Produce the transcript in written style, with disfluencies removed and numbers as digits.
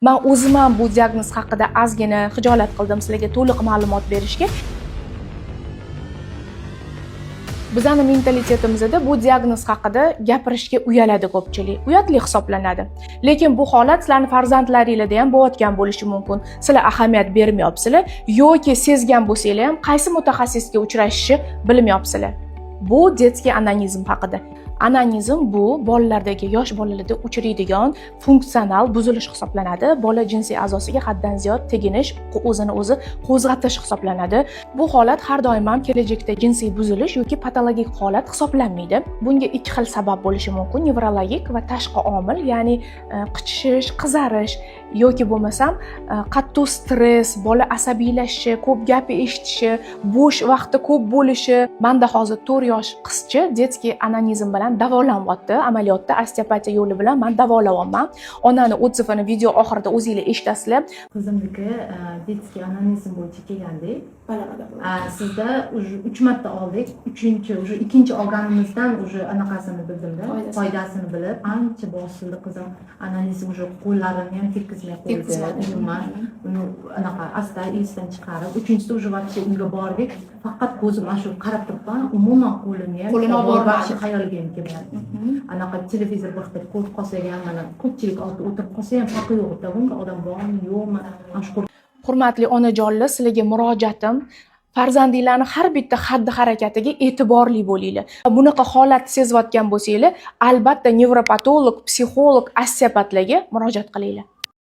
Men o'zim ham bu diagnoz haqida ozgina xijolat qildim sizlarga to'liq ma'lumot berishga. Bizning mentalitetimizda bu diagnoz haqida gapirishga uyaladi ko'pchilik. Uyatli hisoblanadi. Lekin bu holat sizlarning farzandlaringizda ham bo'layotgan bo'lishi mumkin. Sizlar ahamiyat bermayapsizlar yoki sezgan bo'lsanglar ham qaysi mutaxassisga uchrashishni bilmayapsizlar. Bu detskiy onanizm haqida. Onanizm bu bolalardagi, yosh bolalarda uchraydigan funksional buzilish hisoblanadi. Bola jinsiy a'zosiga haddan ziyod teginish, o'zini o'zi qo'zg'atish hisoblanadi. Bu holat har doim ham kelajakda jinsiy buzilish yoki patologik holat hisoblanmaydi. Bunga ikki xil sabab bo'lishi mumkin: nevrologik va tashqi omil, ya'ni qichishish, qizarish yoki bo'lmasam qattiq stress, bola asabiylashishi, ko'p gap eshitishi, bo'sh vaqti ko'p bo'lishi. Menda hozir 4 yosh qizcha detskiy onanizm bilan davolanyapti. Amaliyotda osteopatiya yo'li bilan men davolayapman. Onani odzivini video oxirida o'zingizlar eshitasizlar. Qizimniki detskiy onanizm bo'yicha kelgandik. Sizda 3 marta oldik. Ikkinchi olganimizdan anaqasini bildimda, foydasini bilib, ancha bosildi qizim. Onanizm qo'llarini ham tekkizmay qo'ydi. Umuman uni anaqa asta esdan chiqarib, uchinchisida vaqtda uyga bordik. Faqat ko'zim mana shu qarab turibman, umuman qo'limni ham borbashi xayoliga kelmayapti. Anaqa televizor boshqa ko'rib qolsak ham, mana ko'pchilik oldida o'tirib qolsa ham farqi yo'q. Bunga odam bormi, yo'qmi? Hurmatli onajonlar, sizlarga murojaatim: farzandinglarni har bitta xatti-harakatiga e'tiborli bo'linglar. Bunaqa holat sezayotgan bo'lsanglar, albatta nevropatolog, psixolog, osteopatlarga murojaat qilinglar.